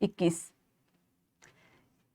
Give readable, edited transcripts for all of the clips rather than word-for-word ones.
21।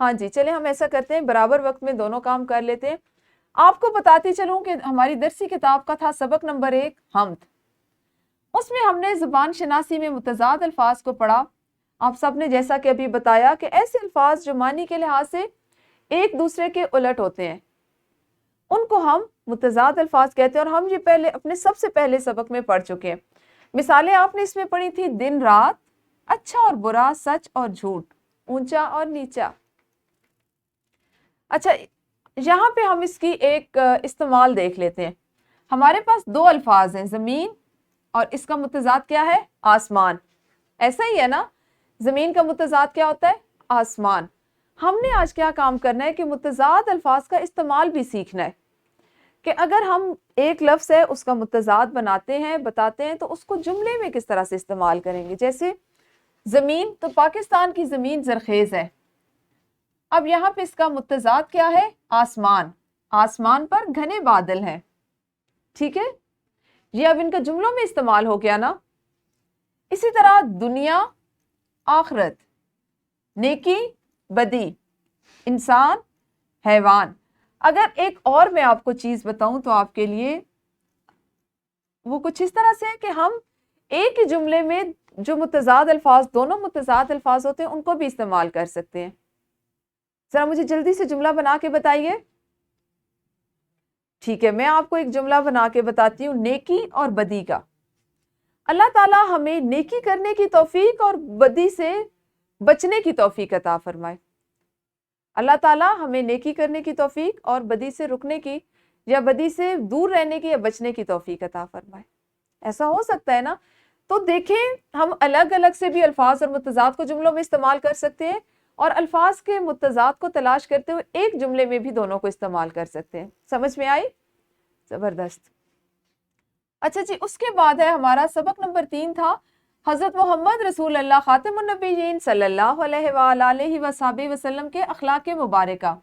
ہاں جی چلے ہم ایسا کرتے ہیں برابر وقت میں دونوں کام کر لیتے ہیں. آپ کو بتاتی چلوں کہ ہماری درسی کتاب کا تھا سبق نمبر 1 حمد. اس میں ہم نے زبان شناسی میں متضاد الفاظ کو پڑھا. آپ سب نے جیسا کہ ابھی بتایا کہ ایسے الفاظ جو معنی کے لحاظ سے ایک دوسرے کے الٹ ہوتے ہیں ان کو ہم متضاد الفاظ کہتے ہیں، اور ہم یہ پہلے اپنے سب سے پہلے سبق میں پڑھ چکے ہیں. مثالیں آپ نے اس میں پڑھی تھی دن رات، اچھا اور برا، سچ اور جھوٹ، اونچا اور نیچا. اچھا یہاں پہ ہم اس کی ایک استعمال دیکھ لیتے ہیں. ہمارے پاس 2 الفاظ ہیں زمین اور اس کا متضاد کیا ہے آسمان. ایسا ہی ہے نا، زمین کا متضاد کیا ہوتا ہے آسمان. ہم نے آج کیا کام کرنا ہے کہ متضاد الفاظ کا استعمال بھی سیکھنا ہے کہ اگر ہم ایک لفظ ہے اس کا متضاد بناتے ہیں بتاتے ہیں تو اس کو جملے میں کس طرح سے استعمال کریں گے. جیسے زمین، تو پاکستان کی زمین زرخیز ہے. اب یہاں پہ اس کا متضاد کیا ہے آسمان. آسمان پر گھنے بادل ہیں. ٹھیک ہے، یہ اب ان کا جملوں میں استعمال ہو گیا نا. اسی طرح دنیا، آخرت، نیکی، بدی، انسان، حیوان. اگر ایک اور میں آپ کو چیز بتاؤں تو آپ کے لیے وہ کچھ اس طرح سے ہے کہ ہم ایک ہی جملے میں جو متضاد الفاظ، دونوں متضاد الفاظ ہوتے ہیں ان کو بھی استعمال کر سکتے ہیں. ذرا مجھے جلدی سے جملہ بنا کے بتائیے. ٹھیک ہے، میں آپ کو ایک جملہ بنا کے بتاتی ہوں نیکی اور بدی کا. اللہ تعالیٰ ہمیں نیکی کرنے کی توفیق اور بدی سے بچنے کی توفیق عطا فرمائے. اللہ تعالیٰ ہمیں نیکی کرنے کی توفیق اور بدی سے رکنے کی یا بدی سے دور رہنے کی یا بچنے کی توفیق عطا فرمائے. ایسا ہو سکتا ہے نا. تو دیکھیں ہم الگ الگ سے بھی الفاظ اور متضاد کو جملوں میں استعمال کر سکتے ہیں اور الفاظ کے متضاد کو تلاش کرتے ہوئے ایک جملے میں بھی دونوں کو استعمال کر سکتے ہیں. سمجھ میں آئی؟ زبردست. اچھا جی، اس کے بعد ہے ہمارا سبق نمبر 3 تھا حضرت محمد رسول اللہ خاتم النبیین صلی اللہ علیہ وآلہ وصحبہ وسلم کے اخلاق مبارکہ.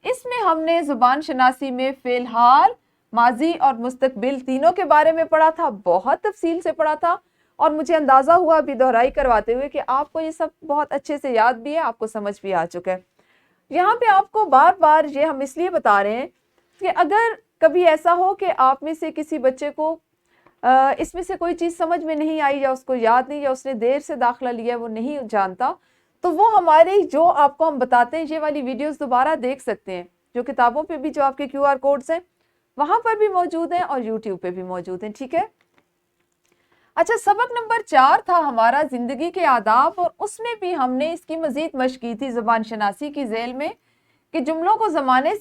اس میں ہم نے زبان شناسی میں فعل حال، ماضی اور مستقبل تینوں کے بارے میں پڑھا تھا. بہت تفصیل سے پڑھا تھا اور مجھے اندازہ ہوا ابھی دہرائی کرواتے ہوئے کہ آپ کو یہ سب بہت اچھے سے یاد بھی ہے، آپ کو سمجھ بھی آ چکا ہے. یہاں پہ آپ کو بار بار یہ ہم اس لیے بتا رہے ہیں کہ اگر کبھی ایسا ہو کہ آپ میں سے کسی بچے کو اس میں سے کوئی چیز سمجھ میں نہیں آئی یا اس کو یاد نہیں یا اس نے دیر سے داخلہ لیا وہ نہیں جانتا، تو وہ ہمارے جو آپ کو ہم بتاتے ہیں یہ والی ویڈیوز دوبارہ دیکھ سکتے ہیں، جو کتابوں پہ بھی جو آپ کے QR کوڈز ہیں وہاں پر بھی موجود ہیں اور YouTube پہ بھی موجود ہیں. ٹھیک ہے. اچھا سبق نمبر 4 تھا ہمارا زندگی کے آداب، اور اس میں بھی ہم نے اس کی مزید مشق کی تھی زبان شناسی کی ذیل میں کہ جملوں کو زمانے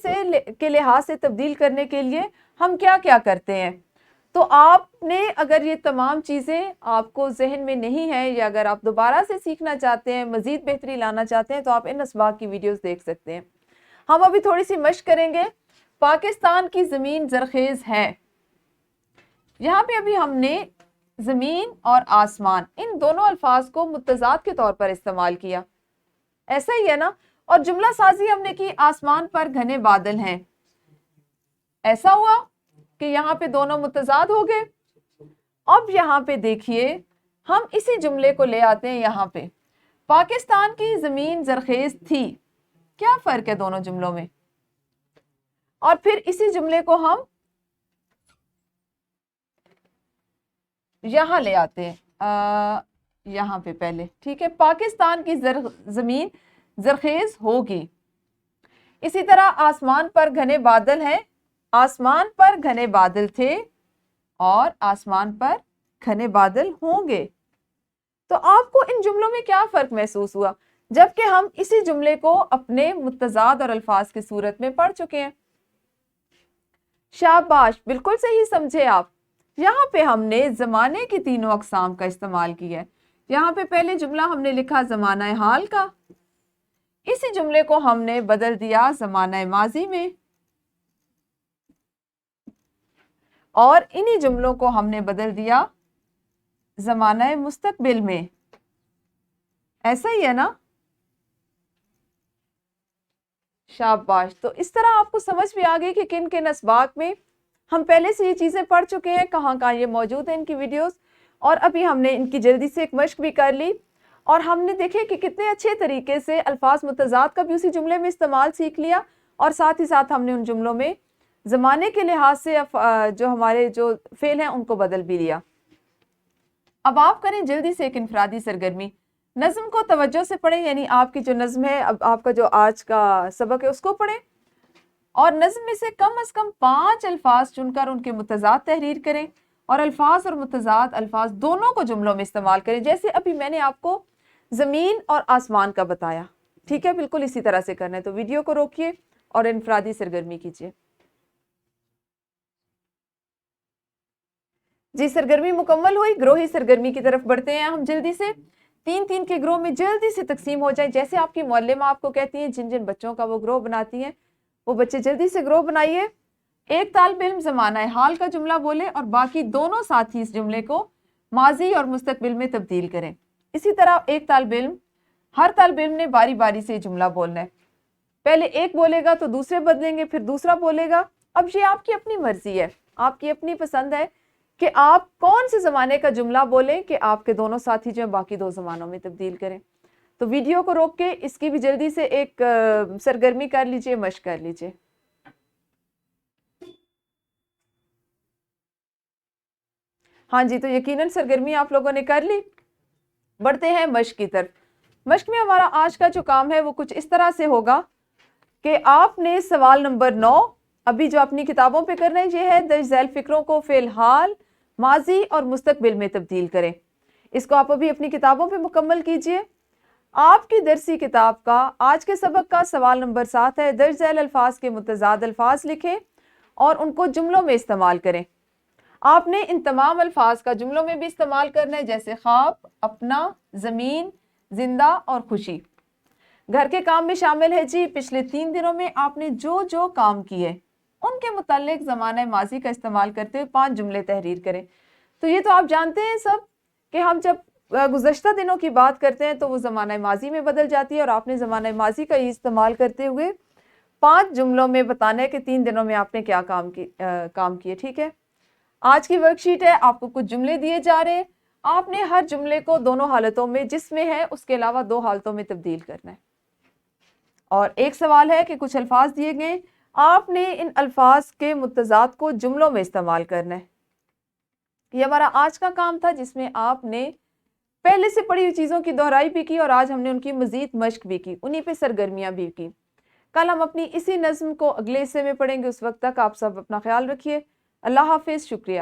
کے لحاظ سے تبدیل کرنے کے لیے ہم کیا کیا کرتے ہیں. تو آپ نے اگر یہ تمام چیزیں آپ کو ذہن میں نہیں ہیں یا اگر آپ دوبارہ سے سیکھنا چاہتے ہیں، مزید بہتری لانا چاہتے ہیں، تو آپ ان اسباق کی ویڈیوز دیکھ سکتے ہیں. ہم ابھی تھوڑی سی مشق کریں گے. پاکستان کی زمین زرخیز ہے. یہاں پہ ابھی ہم نے زمین اور آسمان ان دونوں الفاظ کو متضاد کے طور پر استعمال کیا. ایسا ہی ہے نا. اور جملہ سازی ہم نے کی آسمان پر گھنے بادل ہیں. ایسا ہوا کہ یہاں پہ دونوں متضاد ہو گئے. اب یہاں پہ دیکھیے ہم اسی جملے کو لے آتے ہیں یہاں پہ. پاکستان کی زمین زرخیز تھی. کیا فرق ہے دونوں جملوں میں؟ اور پھر اسی جملے کو ہم یہاں لے آتے ہیں یہاں پہ پہلے. ٹھیک ہے. پاکستان کی زمین زرخیز ہوگی. اسی طرح آسمان پر گھنے بادل ہیں. آسمان پر گھنے بادل تھے اور آسمان پر گھنے بادل ہوں گے. تو آپ کو ان جملوں میں کیا فرق محسوس ہوا جبکہ ہم اسی جملے کو اپنے متضاد اور الفاظ کی صورت میں پڑھ چکے ہیں؟ شاباش، بالکل صحیح سمجھے آپ. یہاں پہ ہم نے زمانے کی تینوں اقسام کا استعمال کیا ہے. یہاں پہ پہلے جملہ ہم نے لکھا زمانہ حال کا. اسی جملے کو ہم نے بدل دیا زمانہ ماضی میں اور انہی جملوں کو ہم نے بدل دیا زمانہ مستقبل میں. ایسا ہی ہے نا؟ شاباش. تو اس طرح آپ کو سمجھ بھی آ گئی کہ کن کن اسباق میں ہم پہلے سے یہ چیزیں پڑھ چکے ہیں، کہاں کہاں یہ موجود ہیں ان کی ویڈیوز. اور ابھی ہم نے ان کی جلدی سے ایک مشق بھی کر لی. اور ہم نے دیکھے کہ کتنے اچھے طریقے سے الفاظ متضاد کا بھی اسی جملے میں استعمال سیکھ لیا، اور ساتھ ہی ساتھ ہم نے ان جملوں میں زمانے کے لحاظ سے جو ہمارے جو فعل ہیں ان کو بدل بھی لیا۔ اب آپ کریں جلدی سے ایک انفرادی سرگرمی، نظم کو توجہ سے پڑھیں، یعنی آپ کی جو نظم ہے، اب آپ کا جو آج کا سبق ہے اس کو پڑھیں، اور نظم میں سے کم از کم 5 الفاظ چن کر ان کے متضاد تحریر کریں، اور الفاظ اور متضاد الفاظ دونوں کو جملوں میں استعمال کریں، جیسے ابھی میں نے آپ کو زمین اور آسمان کا بتایا، ٹھیک ہے؟ بالکل اسی طرح سے کرنا ہے۔ تو ویڈیو کو روکیے اور انفرادی سرگرمی کیجیے۔ جی سرگرمی مکمل ہوئی، گروہی سرگرمی کی طرف بڑھتے ہیں ہم جلدی سے۔ 3 کے گروہ میں جلدی سے تقسیم ہو جائیں، جیسے آپ کی معلمہ آپ کو کہتی ہیں جن بچوں کا وہ گروہ بناتی ہیں، وہ بچے جلدی سے گروہ بنائیے۔ ایک طالب علم زمانہ حال کا جملہ بولے اور باقی دونوں ساتھی اس جملے کو ماضی اور مستقبل میں تبدیل کریں۔ اسی طرح ہر طالب علم نے باری باری سے یہ جملہ بولنا ہے، پہلے ایک بولے گا تو دوسرے بدلیں گے، پھر دوسرا بولے گا۔ اب یہ آپ کی اپنی مرضی ہے، آپ کی اپنی پسند ہے کہ آپ کون سے زمانے کا جملہ بولیں کہ آپ کے دونوں ساتھی جو ہیں باقی 2 زمانوں میں تبدیل کریں۔ تو ویڈیو کو روک کے اس کی بھی جلدی سے ایک سرگرمی کر لیجئے، مشق کر لیجئے۔ ہاں جی، تو یقیناً سرگرمی آپ لوگوں نے کر لی۔ بڑھتے ہیں مشق کی طرف۔ مشق میں ہمارا آج کا جو کام ہے وہ کچھ اس طرح سے ہوگا کہ آپ نے سوال نمبر 9 ابھی جو اپنی کتابوں پہ کر رہے ہیں، یہ ہے درج ذیل فکروں کو فی الحال، ماضی اور مستقبل میں تبدیل کریں۔ اس کو آپ ابھی اپنی کتابوں پہ مکمل کیجئے۔ آپ کی درسی کتاب کا آج کے سبق کا سوال نمبر 7 ہے، درج ذیل الفاظ کے متضاد الفاظ لکھیں اور ان کو جملوں میں استعمال کریں۔ آپ نے ان تمام الفاظ کا جملوں میں بھی استعمال کرنا ہے، جیسے خواب، اپنا، زمین، زندہ اور خوشی۔ گھر کے کام میں شامل ہے جی پچھلے 3 دنوں میں آپ نے جو کام کیے ان کے متعلق زمانہ ماضی کا استعمال کرتے ہوئے 5 جملے تحریر کریں۔ تو یہ تو آپ جانتے ہیں سب کہ ہم جب گزشتہ دنوں کی بات کرتے ہیں تو وہ زمانہ ماضی میں بدل جاتی ہے، اور آپ نے زمانہ ماضی کا ہی استعمال کرتے ہوئے 5 جملوں میں بتانا ہے کہ 3 دنوں میں آپ نے کیا کام کیے، ٹھیک ہے؟ آج کی ورک شیٹ ہے، آپ کو کچھ جملے دیے جا رہے ہیں، آپ نے ہر جملے کو دونوں حالتوں میں جس میں ہے اس کے علاوہ 2 حالتوں میں تبدیل کرنا ہے۔ اور ایک سوال ہے کہ کچھ الفاظ دیے گئے، آپ نے ان الفاظ کے متضاد کو جملوں میں استعمال کرنا ہے۔ یہ ہمارا آج کا کام تھا، جس میں آپ نے پہلے سے پڑھی ہوئی چیزوں کی دہرائی بھی کی اور آج ہم نے ان کی مزید مشق بھی کی، انہی پہ سرگرمیاں بھی کی۔ کل ہم اپنی اسی نظم کو اگلے حصے میں پڑھیں گے، اس وقت تک آپ سب اپنا خیال رکھیے۔ اللہ حافظ، شکریہ۔